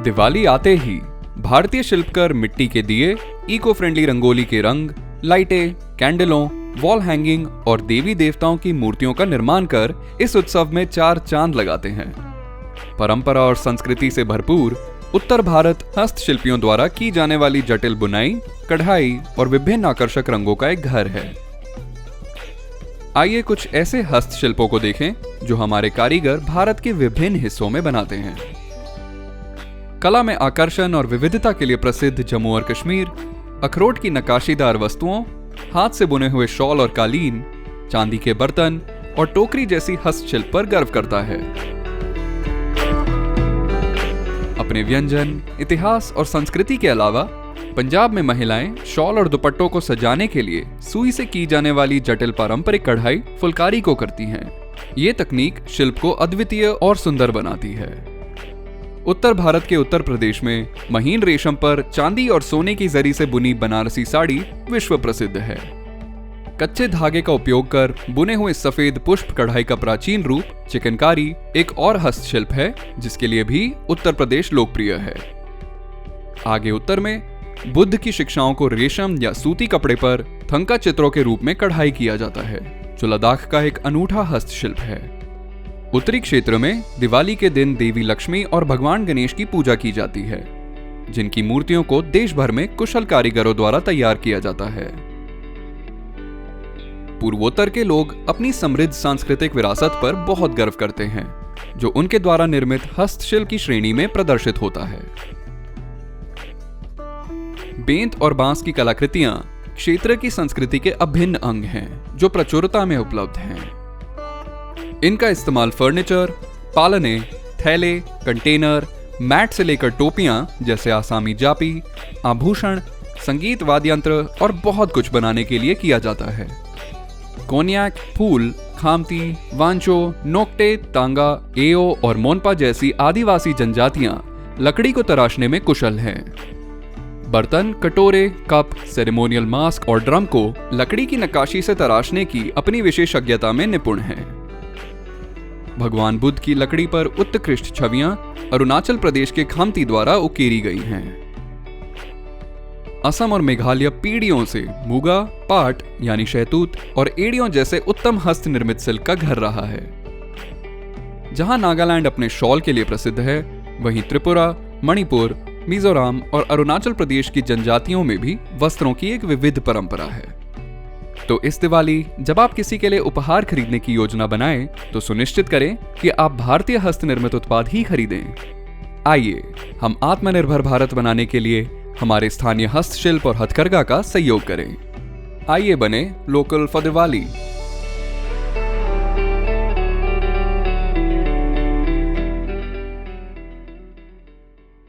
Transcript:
दिवाली आते ही भारतीय शिल्पकार मिट्टी के दिए, इको फ्रेंडली रंगोली के रंग, लाइटें, कैंडलों, वॉल हैंगिंग और देवी देवताओं की मूर्तियों का निर्माण कर इस उत्सव में चार चांद लगाते हैं। परंपरा और संस्कृति से भरपूर उत्तर भारत हस्तशिल्पियों द्वारा की जाने वाली जटिल बुनाई, कढ़ाई और विभिन्न आकर्षक रंगों का एक घर है। आइए कुछ ऐसे हस्तशिल्पों को देखें जो हमारे कारीगर भारत के विभिन्न हिस्सों में बनाते हैं। कला में आकर्षण और विविधता के लिए प्रसिद्ध जम्मू और कश्मीर अखरोट की नक्काशीदार वस्तुओं, हाथ से बुने हुए शॉल और कालीन, चांदी के बर्तन और टोकरी जैसी हस्तशिल्प पर गर्व करता है। अपने व्यंजन, इतिहास और संस्कृति के अलावा पंजाब में महिलाएं शॉल और दुपट्टों को सजाने के लिए सुई से की जाने वाली जटिल पारंपरिक कढ़ाई फुलकारी को करती हैं। ये तकनीक शिल्प को अद्वितीय और सुंदर बनाती है। उत्तर भारत के उत्तर प्रदेश में महीन रेशम पर चांदी और सोने की जरी से बुनी बनारसी साड़ी विश्व प्रसिद्ध है। कच्चे धागे का उपयोग कर बुने हुए सफेद पुष्प कढ़ाई का प्राचीन रूप चिकनकारी एक और हस्तशिल्प है जिसके लिए भी उत्तर प्रदेश लोकप्रिय है। आगे उत्तर में बुद्ध की शिक्षाओं को रेशम या सूती कपड़े पर थंका चित्रों के रूप में कढ़ाई किया जाता है, जो लद्दाख का एक अनूठा हस्तशिल्प है। उत्तरी क्षेत्र में दिवाली के दिन देवी लक्ष्मी और भगवान गणेश की पूजा की जाती है, जिनकी मूर्तियों को देश भर में कुशल कारीगरों द्वारा तैयार किया जाता है। पूर्वोत्तर के लोग अपनी समृद्ध सांस्कृतिक विरासत पर बहुत गर्व करते हैं, जो उनके द्वारा निर्मित हस्तशिल्प की श्रेणी में प्रदर्शित होता है। बेंत और बांस की कलाकृतियां क्षेत्र की संस्कृति के अभिन्न अंग हैं, जो प्रचुरता में उपलब्ध हैं। इनका इस्तेमाल फर्नीचर, पालने, थैले, कंटेनर, मैट से लेकर टोपियां जैसे आसामी जापी, आभूषण, संगीत वाद्ययंत्र और बहुत कुछ बनाने के लिए किया जाता है। कोन्याक, फूल, खामती, वांचो, नोक्टे, तांगा, एओ और मोनपा जैसी आदिवासी जनजातियां लकड़ी को तराशने में कुशल हैं। बर्तन, कटोरे, कप, सेरेमोनियल मास्क और ड्रम को लकड़ी की नक्काशी से तराशने की अपनी विशेषज्ञता में निपुण हैं। भगवान बुद्ध की लकड़ी पर उत्कृष्ट छवियां अरुणाचल प्रदेश के खामती द्वारा उकेरी गई हैं। असम और मेघालय पीढ़ियों से मूगा, पाट यानी शहतूत और एड़ियों जैसे उत्तम हस्त निर्मित सिल्क का घर रहा है। जहां नागालैंड अपने शॉल के लिए प्रसिद्ध है, वहीं त्रिपुरा, मणिपुर, मिजोरम और अरुणाचल प्रदेश की जनजातियों में भी वस्त्रों की एक विविध परंपरा है। तो इस दिवाली जब आप किसी के लिए उपहार खरीदने की योजना बनाएं, तो सुनिश्चित करें कि आप भारतीय हस्त निर्मित उत्पाद ही खरीदें। आइए हम आत्मनिर्भर भारत बनाने के लिए हमारे स्थानीय हस्तशिल्प और हथकरघा का सहयोग करें। आइए बने लोकल फॉर दिवाली।